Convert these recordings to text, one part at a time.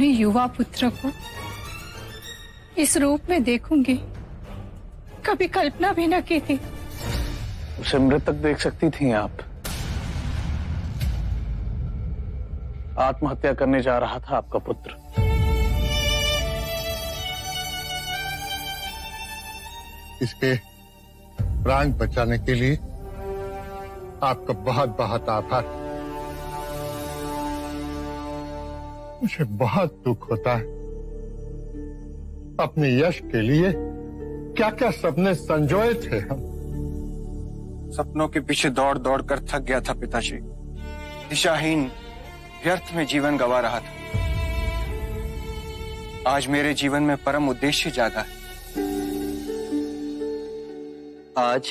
अपने युवा पुत्र को इस रूप में देखूंगी, कभी कल्पना भी न की थी। उसे मृतक देख सकती थी आप। आत्महत्या करने जा रहा था आपका पुत्र। इसके प्राण बचाने के लिए आपका बहुत बहुत आभार। मुझे बहुत दुख होता है। अपने यश के लिए क्या क्या सपने संजोए थे हम। सपनों के पीछे दौड़ दौड़ कर थक गया था पिताजी। दिशाहीन व्यर्थ में जीवन गंवा रहा था। आज मेरे जीवन में परम उद्देश्य जागा है। आज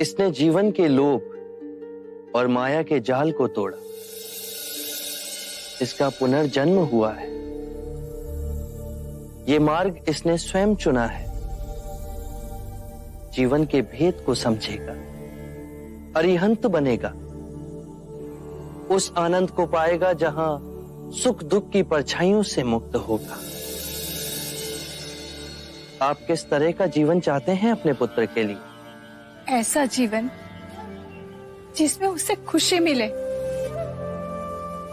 इसने जीवन के लोभ और माया के जाल को तोड़ा। इसका पुनर्जन्म हुआ है। ये मार्ग इसने स्वयं चुना है। जीवन के भेद को समझेगा, अरिहंत बनेगा, उस आनंद को पाएगा जहां सुख दुख की परछाइयों से मुक्त होगा। आप किस तरह का जीवन चाहते हैं अपने पुत्र के लिए? ऐसा जीवन जिसमें उसे खुशी मिले,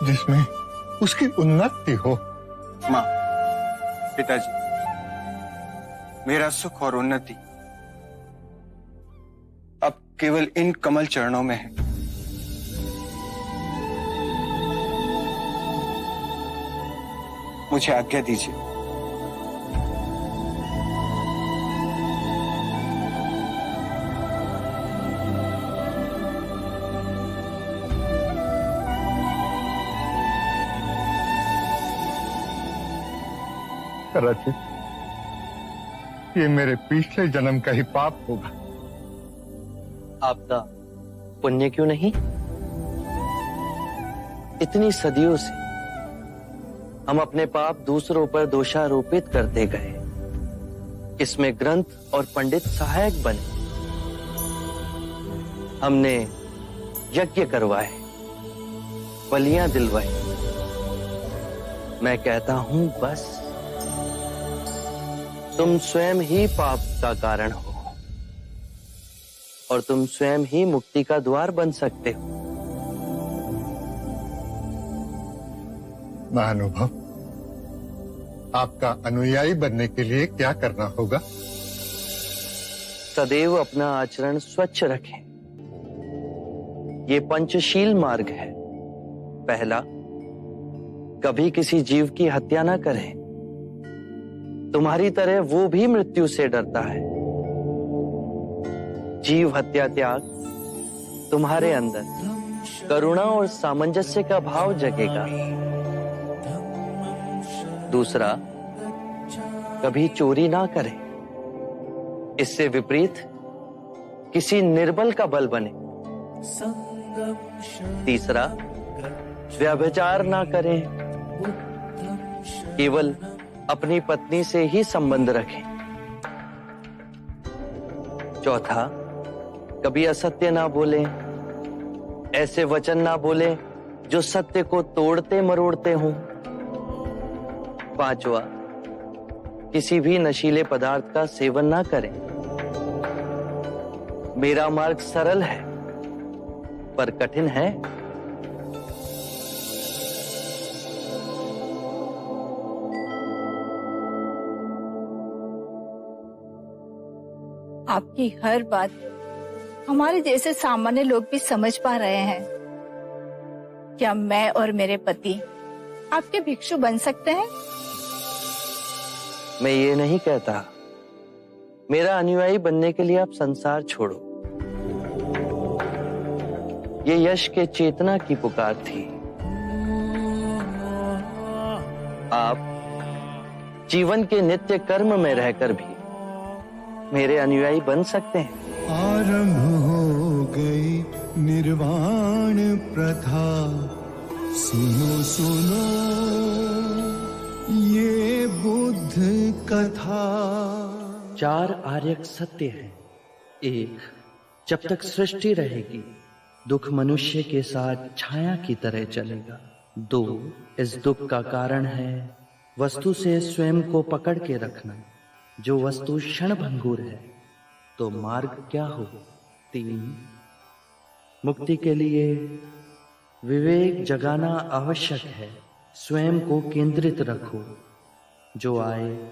जिसमें उसकी उन्नति हो। माँ, पिताजी, मेरा सुख और उन्नति अब केवल इन कमल चरणों में है। मुझे आज्ञा दीजिए। रचित, ये मेरे पिछले जन्म का ही पाप होगा। आपका पुण्य क्यों नहीं? इतनी सदियों से हम अपने पाप दूसरों पर दोषारोपित करते गए। इसमें ग्रंथ और पंडित सहायक बने। हमने यज्ञ करवाए, बलियां दिलवाई। मैं कहता हूं बस, तुम स्वयं ही पाप का कारण हो और तुम स्वयं ही मुक्ति का द्वार बन सकते हो। महानुभव, आपका अनुयायी बनने के लिए क्या करना होगा? सदैव अपना आचरण स्वच्छ रखें। ये पंचशील मार्ग है। पहला, कभी किसी जीव की हत्या ना करें। तुम्हारी तरह वो भी मृत्यु से डरता है। जीव हत्या त्याग तुम्हारे अंदर करुणा और सामंजस्य का भाव जगेगा। दूसरा, कभी चोरी ना करें। इससे विपरीत किसी निर्बल का बल बने। तीसरा, व्यभिचार ना करें। केवल अपनी पत्नी से ही संबंध रखें। चौथा, कभी असत्य ना बोलें। ऐसे वचन ना बोलें जो सत्य को तोड़ते मरोड़ते हों। पांचवा, किसी भी नशीले पदार्थ का सेवन ना करें। मेरा मार्ग सरल है पर कठिन है। आपकी हर बात हमारे जैसे सामान्य लोग भी समझ पा रहे हैं। क्या मैं और मेरे पति आपके भिक्षु बन सकते हैं? मैं ये नहीं कहता। मेरा अनुयायी बनने के लिए आप संसार छोड़ो। ये यश के चेतना की पुकार थी। आप जीवन के नित्य कर्म में रहकर भी मेरे अनुयायी बन सकते हैं। आरंभ हो गई निर्वाण प्रथा, सुनो सुनो ये बुद्ध कथा। चार आर्यक सत्य हैं। एक, जब तक सृष्टि रहेगी दुख मनुष्य के साथ छाया की तरह चलेगा। 2 इस दुख का कारण है वस्तु से स्वयं को पकड़ के रखना। जो वस्तु क्षण भंगुर है तो मार्ग क्या हो? 3 मुक्ति के लिए विवेक जगाना आवश्यक है। स्वयं को केंद्रित रखो। जो आए,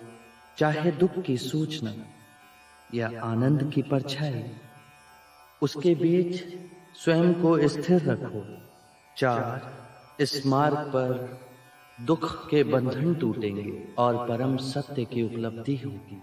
चाहे दुख की सूचना या आनंद की परछाई, उसके बीच स्वयं को स्थिर रखो। 4 इस मार्ग पर दुख के बंधन टूटेंगे और परम सत्य की उपलब्धि होगी।